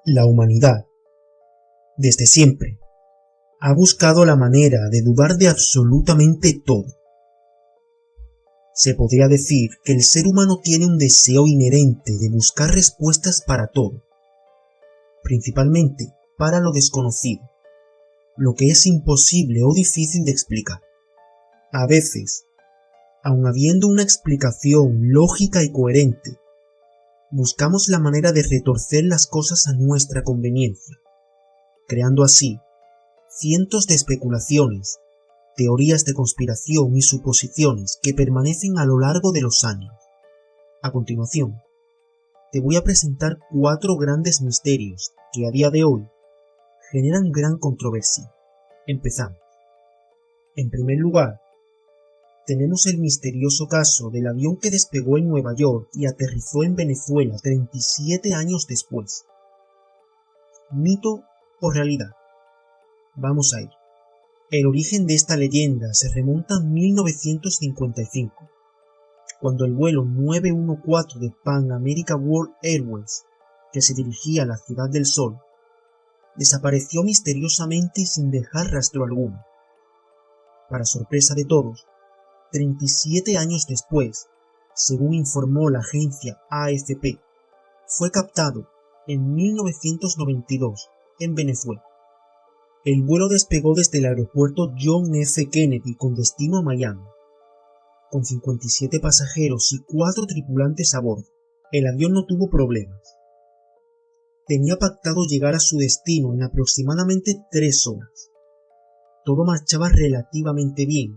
La humanidad, desde siempre, ha buscado la manera de dudar de absolutamente todo. Se podría decir que el ser humano tiene un deseo inherente de buscar respuestas para todo, principalmente para lo desconocido, lo que es imposible o difícil de explicar. A veces, aun habiendo una explicación lógica y coherente, buscamos la manera de retorcer las cosas a nuestra conveniencia, creando así cientos de especulaciones, teorías de conspiración y suposiciones que permanecen a lo largo de los años. A continuación, te voy a presentar 4 grandes misterios que a día de hoy generan gran controversia. Empezamos. En primer lugar, tenemos el misterioso caso del avión que despegó en Nueva York y aterrizó en Venezuela 37 años después. ¿Mito o realidad? Vamos a ir. El origen de esta leyenda se remonta a 1955, cuando el vuelo 914 de Pan America World Airways, que se dirigía a la Ciudad del Sol, desapareció misteriosamente y sin dejar rastro alguno. Para sorpresa de todos, 37 años después, según informó la agencia AFP, fue captado en 1992 en Venezuela. El vuelo despegó desde el aeropuerto John F. Kennedy con destino a Miami, con 57 pasajeros y 4 tripulantes a bordo. El avión no tuvo problemas. Tenía pactado llegar a su destino en aproximadamente 3 horas. Todo marchaba relativamente bien.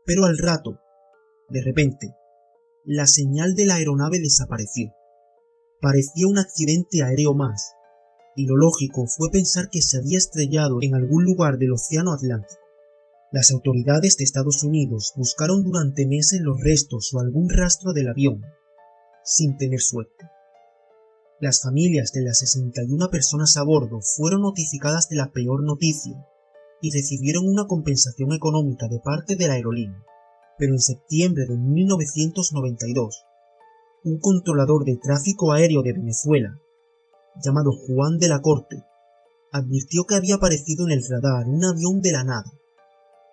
Pero al rato, de repente, la señal de la aeronave desapareció. Parecía un accidente aéreo más, y lo lógico fue pensar que se había estrellado en algún lugar del Océano Atlántico. Las autoridades de Estados Unidos buscaron durante meses los restos o algún rastro del avión, sin tener suerte. Las familias de las 61 personas a bordo fueron notificadas de la peor noticia y recibieron una compensación económica de parte de la aerolínea. Pero en septiembre de 1992, un controlador de tráfico aéreo de Venezuela, llamado Juan de la Corte, advirtió que había aparecido en el radar un avión de la nada,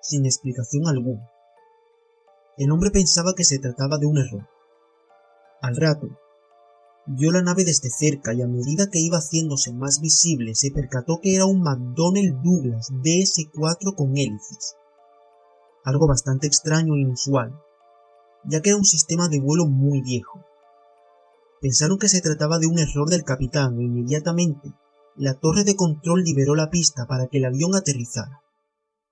sin explicación alguna. El hombre pensaba que se trataba de un error. Al rato, vio la nave desde cerca y a medida que iba haciéndose más visible se percató que era un McDonnell Douglas DS-4 con hélices. Algo bastante extraño e inusual, ya que era un sistema de vuelo muy viejo. Pensaron que se trataba de un error del capitán e inmediatamente la torre de control liberó la pista para que el avión aterrizara,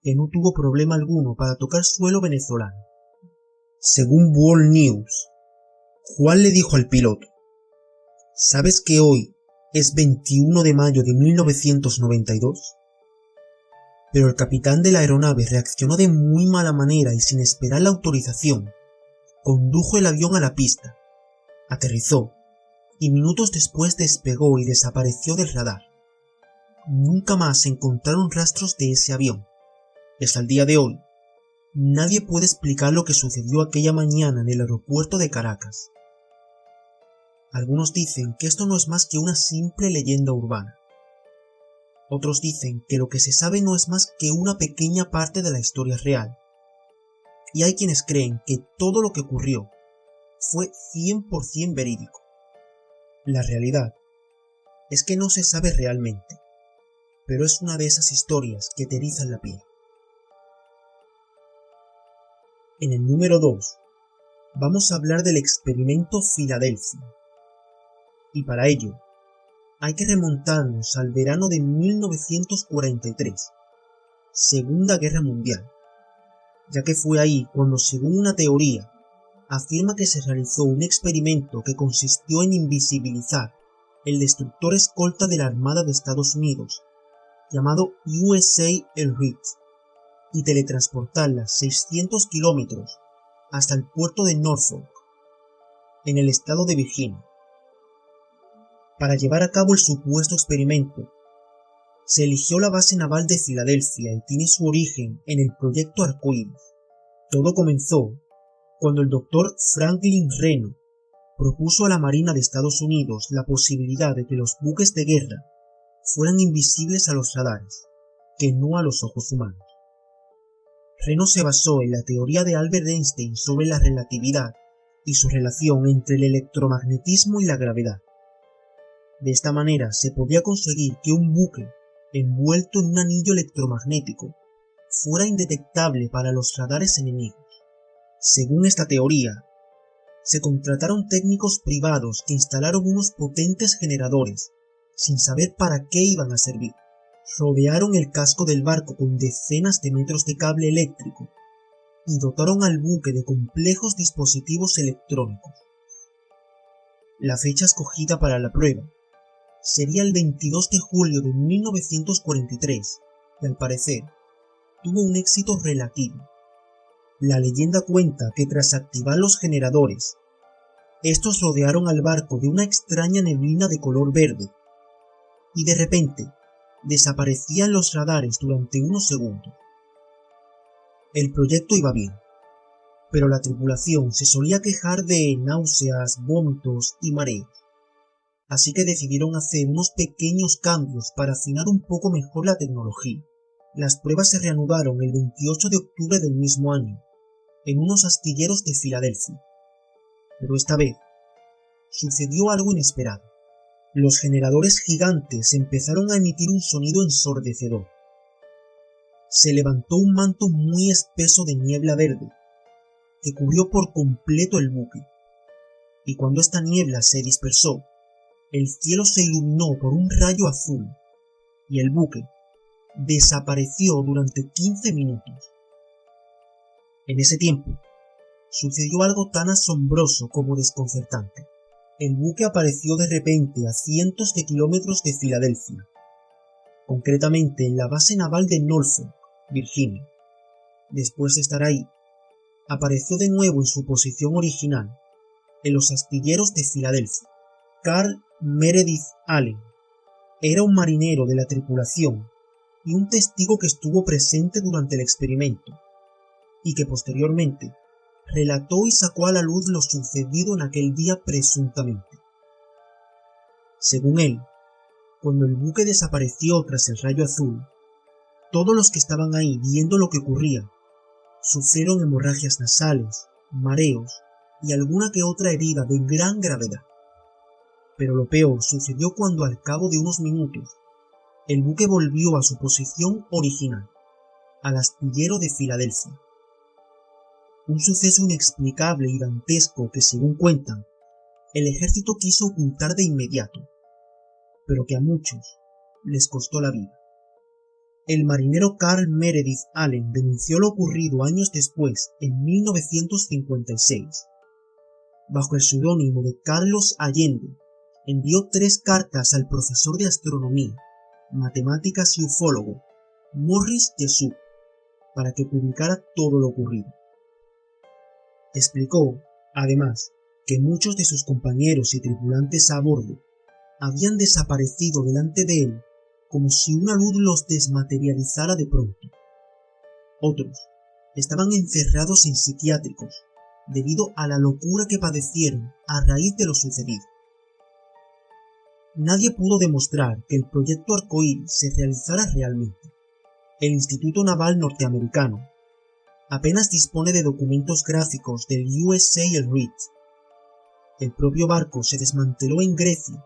que no tuvo problema alguno para tocar suelo venezolano. Según World News, Juan le dijo al piloto: ¿sabes que hoy es 21 de mayo de 1992? Pero el capitán de la aeronave reaccionó de muy mala manera y sin esperar la autorización, condujo el avión a la pista, aterrizó y minutos después despegó y desapareció del radar. Nunca más se encontraron rastros de ese avión, y hasta el día de hoy, nadie puede explicar lo que sucedió aquella mañana en el aeropuerto de Caracas. Algunos dicen que esto no es más que una simple leyenda urbana. Otros dicen que lo que se sabe no es más que una pequeña parte de la historia real. Y hay quienes creen que todo lo que ocurrió fue 100% verídico. La realidad es que no se sabe realmente, pero es una de esas historias que te erizan la piel. En el número 2, vamos a hablar del experimento Filadelfia. Y para ello, hay que remontarnos al verano de 1943, Segunda Guerra Mundial, ya que fue ahí cuando, según una teoría, afirma que se realizó un experimento que consistió en invisibilizar el destructor escolta de la Armada de Estados Unidos, llamado USA Elbit, y teletransportarla 600 kilómetros hasta el puerto de Norfolk, en el estado de Virginia. Para llevar a cabo el supuesto experimento, se eligió la base naval de Filadelfia y tiene su origen en el proyecto Arcoíris. Todo comenzó cuando el Dr. Franklin Reno propuso a la Marina de Estados Unidos la posibilidad de que los buques de guerra fueran invisibles a los radares, que no a los ojos humanos. Reno se basó en la teoría de Albert Einstein sobre la relatividad y su relación entre el electromagnetismo y la gravedad. De esta manera se podía conseguir que un buque envuelto en un anillo electromagnético fuera indetectable para los radares enemigos. Según esta teoría, se contrataron técnicos privados que instalaron unos potentes generadores, sin saber para qué iban a servir. Rodearon el casco del barco con decenas de metros de cable eléctrico y dotaron al buque de complejos dispositivos electrónicos. La fecha escogida para la prueba sería el 22 de julio de 1943 y al parecer tuvo un éxito relativo. La leyenda cuenta que tras activar los generadores, estos rodearon al barco de una extraña neblina de color verde y de repente desaparecían los radares durante unos segundos. El proyecto iba bien, pero la tripulación se solía quejar de náuseas, vómitos y mareos, así que decidieron hacer unos pequeños cambios para afinar un poco mejor la tecnología. Las pruebas se reanudaron el 28 de octubre del mismo año, en unos astilleros de Filadelfia, pero esta vez sucedió algo inesperado. Los generadores gigantes empezaron a emitir un sonido ensordecedor. Se levantó un manto muy espeso de niebla verde, que cubrió por completo el buque, y cuando esta niebla se dispersó, el cielo se iluminó por un rayo azul, y el buque desapareció durante 15 minutos. En ese tiempo, sucedió algo tan asombroso como desconcertante. El buque apareció de repente a cientos de kilómetros de Filadelfia, concretamente en la base naval de Norfolk, Virginia. Después de estar ahí, apareció de nuevo en su posición original, en los astilleros de Filadelfia. Carl Meredith Allen era un marinero de la tripulación y un testigo que estuvo presente durante el experimento, y que posteriormente relató y sacó a la luz lo sucedido en aquel día presuntamente. Según él, cuando el buque desapareció tras el rayo azul, todos los que estaban ahí viendo lo que ocurría sufrieron hemorragias nasales, mareos y alguna que otra herida de gran gravedad. Pero lo peor sucedió cuando al cabo de unos minutos el buque volvió a su posición original, al astillero de Filadelfia. Un suceso inexplicable y dantesco que, según cuentan, el ejército quiso ocultar de inmediato, pero que a muchos les costó la vida. El marinero Carl Meredith Allen denunció lo ocurrido años después, en 1956. Bajo el seudónimo de Carlos Allende, envió 3 cartas al profesor de astronomía, matemáticas y ufólogo, Morris Jesup, para que publicara todo lo ocurrido. Explicó, además, que muchos de sus compañeros y tripulantes a bordo habían desaparecido delante de él como si una luz los desmaterializara de pronto. Otros estaban encerrados en psiquiátricos debido a la locura que padecieron a raíz de lo sucedido. Nadie pudo demostrar que el proyecto Arcoíris se realizara realmente. El Instituto Naval Norteamericano apenas dispone de documentos gráficos del USAL Reed. El propio barco se desmanteló en Grecia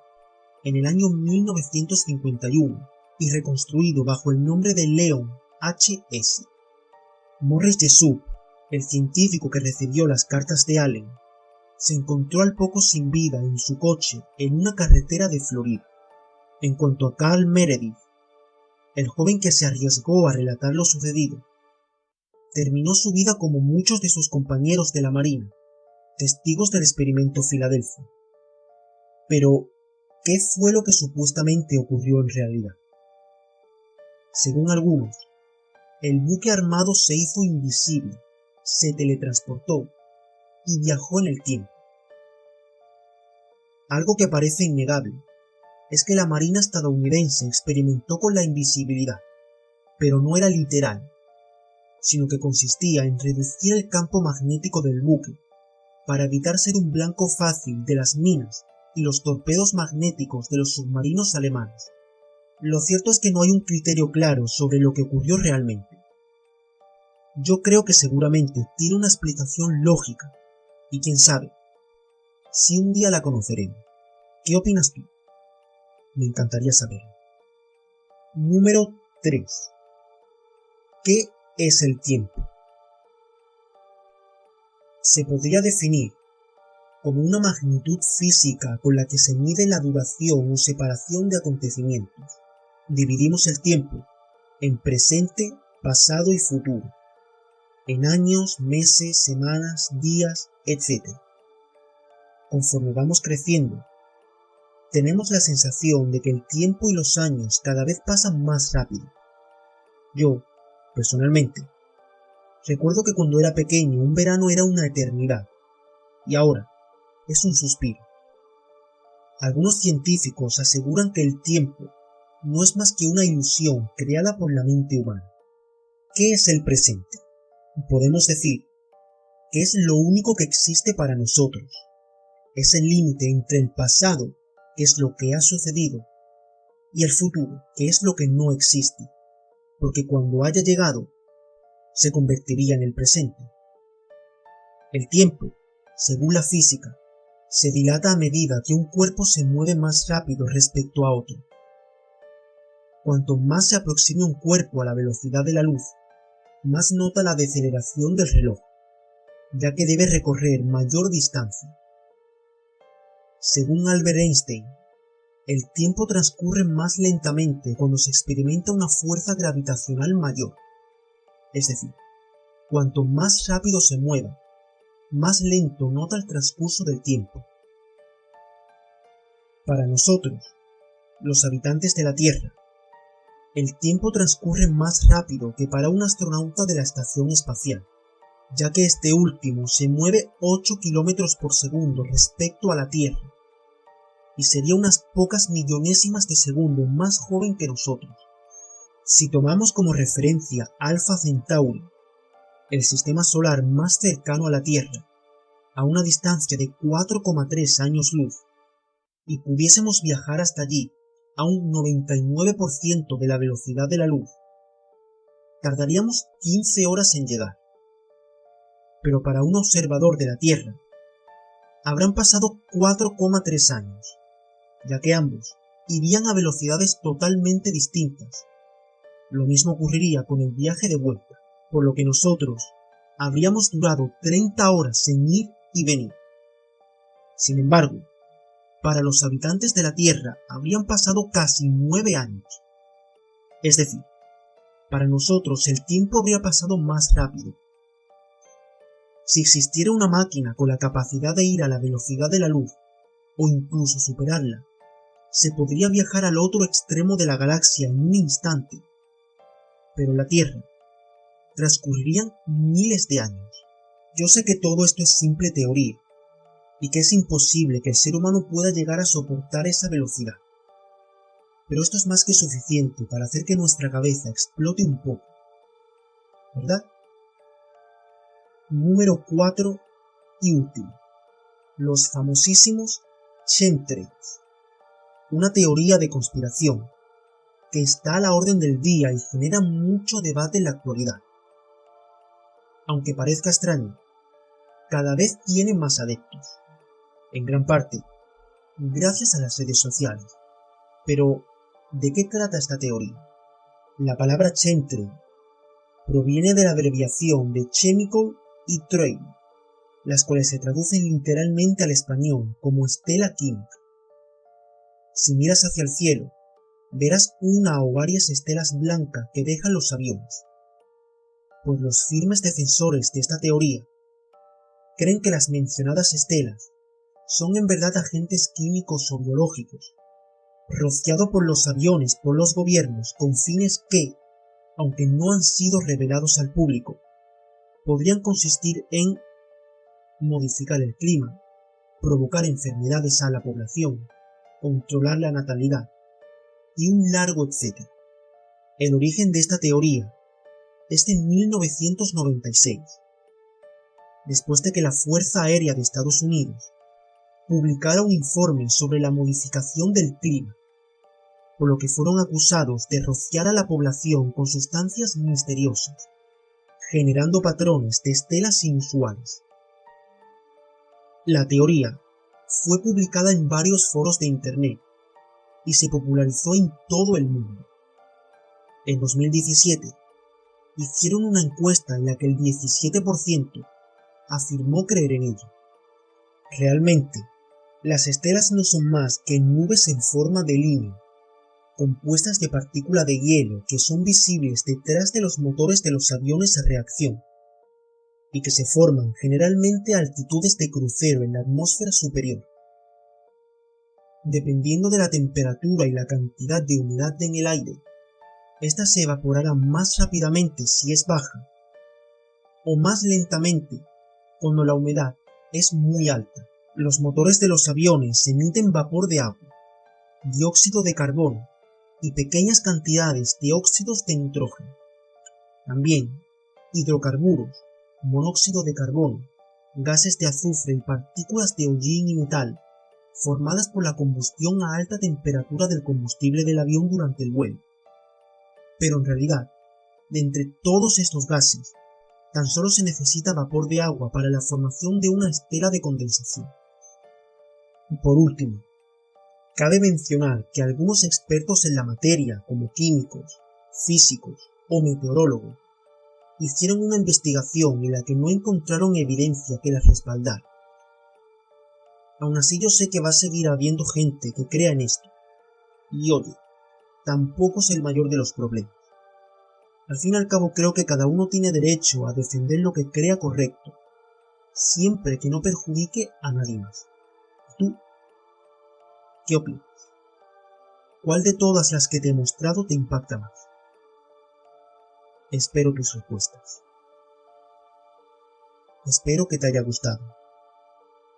en el año 1951 y reconstruido bajo el nombre de Leon H.S. Morris Jesup, el científico que recibió las cartas de Allen, se encontró al poco sin vida en su coche en una carretera de Florida. En cuanto a Carl Meredith, el joven que se arriesgó a relatar lo sucedido, terminó su vida como muchos de sus compañeros de la Marina, testigos del experimento Filadelfia. Pero, ¿qué fue lo que supuestamente ocurrió en realidad? Según algunos, el buque armado se hizo invisible, se teletransportó y viajó en el tiempo. Algo que parece innegable es que la Marina estadounidense experimentó con la invisibilidad, pero no era literal, sino que consistía en reducir el campo magnético del buque para evitar ser un blanco fácil de las minas y los torpedos magnéticos de los submarinos alemanes. Lo cierto es que no hay un criterio claro sobre lo que ocurrió realmente. Yo creo que seguramente tiene una explicación lógica, y quién sabe, si un día la conoceremos. ¿Qué opinas tú? Me encantaría saberlo. Número 3. ¿Qué es el tiempo? Se podría definir como una magnitud física con la que se mide la duración o separación de acontecimientos. Dividimos el tiempo en presente, pasado y futuro, en años, meses, semanas, días, etc. Conforme vamos creciendo, tenemos la sensación de que el tiempo y los años cada vez pasan más rápido. Yo, personalmente, recuerdo que cuando era pequeño un verano era una eternidad, y ahora es un suspiro. Algunos científicos aseguran que el tiempo no es más que una ilusión creada por la mente humana. ¿Qué es el presente? Podemos decir que es lo único que existe para nosotros. Es el límite entre el pasado, que es lo que ha sucedido, y el futuro, que es lo que no existe, porque cuando haya llegado, se convertiría en el presente. El tiempo, según la física, se dilata a medida que un cuerpo se mueve más rápido respecto a otro. Cuanto más se aproxime un cuerpo a la velocidad de la luz, más nota la deceleración del reloj, ya que debe recorrer mayor distancia. Según Albert Einstein, el tiempo transcurre más lentamente cuando se experimenta una fuerza gravitacional mayor. Es decir, cuanto más rápido se mueva, más lento nota el transcurso del tiempo. Para nosotros, los habitantes de la Tierra, el tiempo transcurre más rápido que para un astronauta de la estación espacial, ya que este último se mueve 8 km por segundo respecto a la Tierra, y sería unas pocas millonésimas de segundo más joven que nosotros. Si tomamos como referencia Alpha Centauri, el sistema solar más cercano a la Tierra, a una distancia de 4,3 años luz, y pudiésemos viajar hasta allí a un 99% de la velocidad de la luz, tardaríamos 15 horas en llegar. Pero para un observador de la Tierra, habrán pasado 4,3 años, ya que ambos irían a velocidades totalmente distintas. Lo mismo ocurriría con el viaje de vuelta, por lo que nosotros habríamos durado 30 horas en ir y venir. Sin embargo, para los habitantes de la Tierra habrían pasado casi 9 años. Es decir, para nosotros el tiempo habría pasado más rápido. Si existiera una máquina con la capacidad de ir a la velocidad de la luz, o incluso superarla, se podría viajar al otro extremo de la galaxia en un instante. Pero la Tierra transcurrirían miles de años. Yo sé que todo esto es simple teoría, y que es imposible que el ser humano pueda llegar a soportar esa velocidad. Pero esto es más que suficiente para hacer que nuestra cabeza explote un poco, ¿verdad? Número 4 y último. Los famosísimos chemtrails. Una teoría de conspiración que está a la orden del día y genera mucho debate en la actualidad. Aunque parezca extraño, cada vez tiene más adeptos, en gran parte gracias a las redes sociales. Pero, ¿de qué trata esta teoría? La palabra chemtrail proviene de la abreviación de chemical y trail, las cuales se traducen literalmente al español como estela química. Si miras hacia el cielo, verás una o varias estelas blancas que dejan los aviones, pues los firmes defensores de esta teoría creen que las mencionadas estelas son en verdad agentes químicos o biológicos, rociados por los aviones por los gobiernos con fines que, aunque no han sido revelados al público, podrían consistir en modificar el clima, provocar enfermedades a la población, controlar la natalidad, y un largo etcétera. El origen de esta teoría es de 1996. después de que la Fuerza Aérea de Estados Unidos publicara un informe sobre la modificación del clima, por lo que fueron acusados de rociar a la población con sustancias misteriosas, generando patrones de estelas inusuales. La teoría fue publicada en varios foros de Internet y se popularizó en todo el mundo. En 2017, hicieron una encuesta en la que el 17% afirmó creer en ello. Realmente, las estelas no son más que nubes en forma de línea, compuestas de partículas de hielo que son visibles detrás de los motores de los aviones a reacción, y que se forman generalmente a altitudes de crucero en la atmósfera superior. Dependiendo de la temperatura y la cantidad de humedad en el aire, estas se evaporarán más rápidamente si es baja, o más lentamente cuando la humedad es muy alta. Los motores de los aviones emiten vapor de agua, dióxido de carbono y pequeñas cantidades de óxidos de nitrógeno. También hidrocarburos, monóxido de carbono, gases de azufre y partículas de hollín y metal, formadas por la combustión a alta temperatura del combustible del avión durante el vuelo. Pero en realidad, de entre todos estos gases, tan solo se necesita vapor de agua para la formación de una estela de condensación. Y por último, cabe mencionar que algunos expertos en la materia, como químicos, físicos o meteorólogos, hicieron una investigación en la que no encontraron evidencia que las respaldara. Aún así yo sé que va a seguir habiendo gente que crea en esto, y oye, tampoco es el mayor de los problemas. Al fin y al cabo creo que cada uno tiene derecho a defender lo que crea correcto, siempre que no perjudique a nadie más. ¿Tú qué opinas? ¿Cuál de todas las que te he mostrado te impacta más? Espero tus respuestas. Espero que te haya gustado.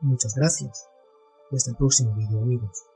Muchas gracias y hasta el próximo vídeo, amigos.